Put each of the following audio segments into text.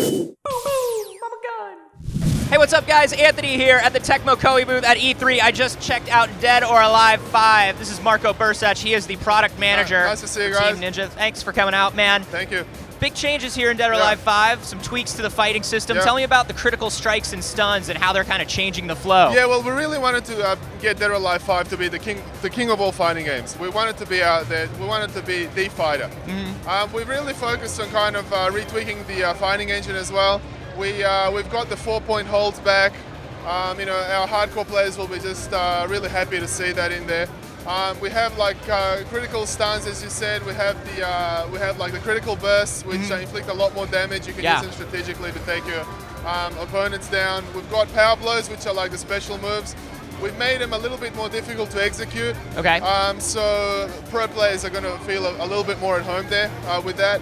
Hey, what's up, guys? Anthony here at the Tecmo Koei booth at E3. I just checked out Dead or Alive 5. This is Marko Bursac. He is the product manager. Nice to see you for guys. Team Ninja. Thanks for coming out, man. Thank you. Big changes here in Dead or Alive 5, some tweaks to the fighting system. Yeah. Tell me about the critical strikes and stuns and how they're kind of changing the flow. Yeah, well, we really wanted to get Dead or Alive 5 to be the king of all fighting games. We wanted to be out there. We wanted to be the fighter. We really focused on kind of retweaking the fighting engine as well. We've got the 4-point holds back. Our hardcore players will be just really happy to see that in there. We have like critical stuns, as you said. We have the critical bursts, which inflict a lot more damage. You can use them strategically to take your opponents down. We've got power blows, which are like the special moves. We've made them a little bit more difficult to execute. Okay. So pro players are going to feel a little bit more at home there with that.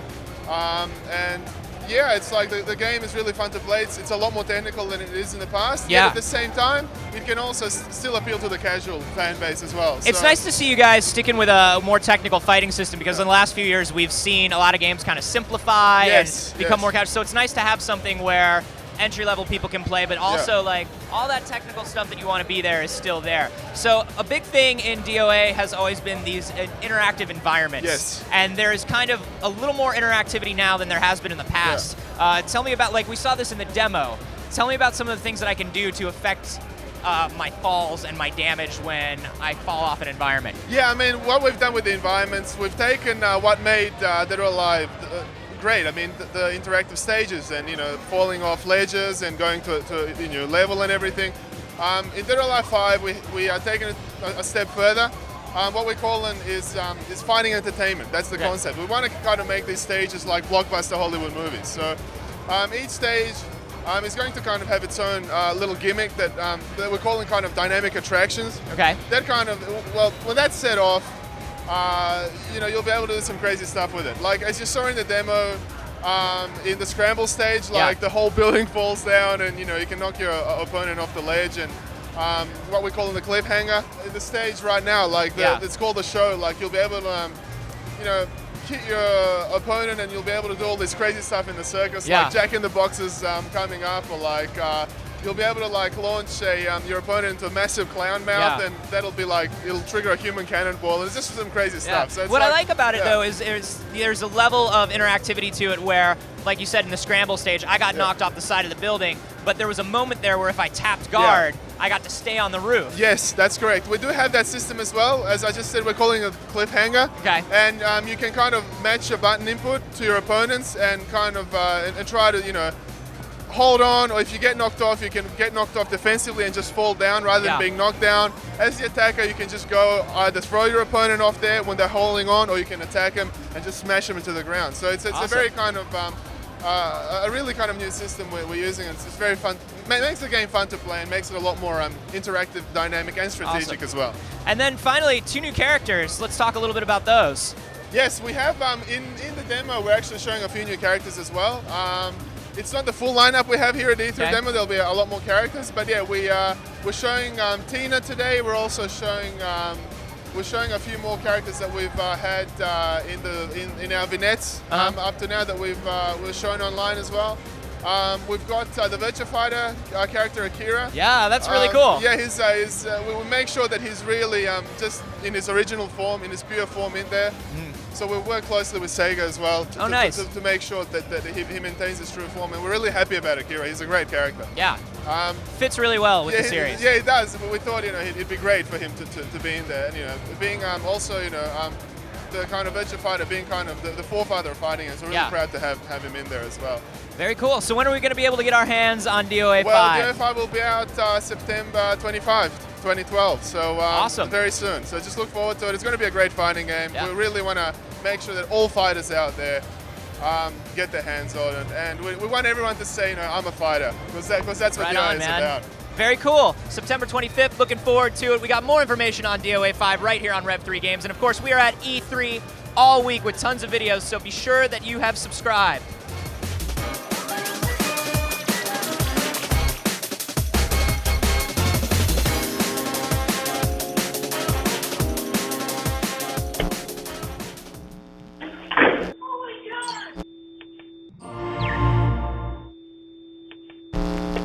And yeah, it's like the game is really fun to play. It's a lot more technical than it is in the past. Yeah. Yet at the same time, it can also still appeal to the casual fan base as well. It's nice to see you guys sticking with a more technical fighting system, because in the last few years we've seen a lot of games kind of simplify and become more casual. So it's nice to have something where entry-level people can play, but also like all that technical stuff that you want to be there is still there. So a big thing in DOA has always been these interactive environments. Yes. And there's kind of a little more interactivity now than there has been in the past. Tell me about, like, we saw this in the demo. Tell me about some of the things that I can do to affect my falls and my damage when I fall off an environment. Yeah, I mean, what we've done with the environments, we've taken what made Dead or Alive great. I mean, the interactive stages and, falling off ledges and going to level and everything. In Dead or Alive 5, we are taking it a step further. What we call it is fighting entertainment. That's the concept. We want to kind of make these stages like blockbuster Hollywood movies. So each stage is going to kind of have its own little gimmick that we're calling kind of dynamic attractions. Okay. That kind of, well, when that's set off, you'll be able to do some crazy stuff with it. Like, as you saw in the demo, in the scramble stage, like the whole building falls down and, you can knock your opponent off the ledge, and what we call in the cliffhanger. In the stage right now, like, it's called the show, like, you'll be able to, hit your opponent and you'll be able to do all this crazy stuff in the circus, like Jack in the Boxes coming up, or like, you'll be able to like launch your opponent into a massive clown mouth, and that'll be like, it'll trigger a human cannonball, and it's just some crazy stuff. So it's what I like about it though is there's a level of interactivity to it where, like you said, in the scramble stage, I got knocked off the side of the building, but there was a moment there where if I tapped guard, I got to stay on the roof. Yes, that's correct. We do have that system as well. As I just said, we're calling it cliffhanger. Okay. And you can kind of match your button input to your opponents and kind of and try to, hold on, or if you get knocked off, you can get knocked off defensively and just fall down rather than being knocked down. As the attacker, you can just go either throw your opponent off there when they're holding on, or you can attack them and just smash them into the ground. So it's a very kind of, a really kind of new system we're using. It's very fun. It makes the game fun to play and makes it a lot more interactive, dynamic, and strategic as well. And then finally, 2 new characters. Let's talk a little bit about those. Yes, we have, in the demo, we're actually showing a few new characters as well. It's not the full lineup we have here at the E3 demo. There'll be a lot more characters, but yeah, we're showing Tina today. We're also showing a few more characters that we've had in our vignettes up to now that we've shown online as well. We've got the Virtua Fighter character Akira. Yeah, that's really cool. Yeah, we will make sure that he's really just in his original form, in his pure form in there. So we work closely with Sega as well to make sure that he maintains his true form, and we're really happy about Akira. He's a great character. Yeah, fits really well with the series. Yeah, he does. But we thought it'd be great for him to be in there. And, being also the kind of Virtua Fighter, being kind of the forefather of fighting, so we're really proud to have him in there as well. Very cool. So when are we going to be able to get our hands on DOA 5? Well, DOA 5 will be out September 25, 2012. So awesome. Very soon. So just look forward to it. It's going to be a great fighting game. We really want to make sure that all fighters out there get their hands on it, and we want everyone to say, I'm a fighter, because that's what DOA is about. Very cool. September 25th, looking forward to it. We got more information on DOA 5 right here on Rev3 Games, and of course we are at E3 all week with tons of videos, so be sure that you have subscribed.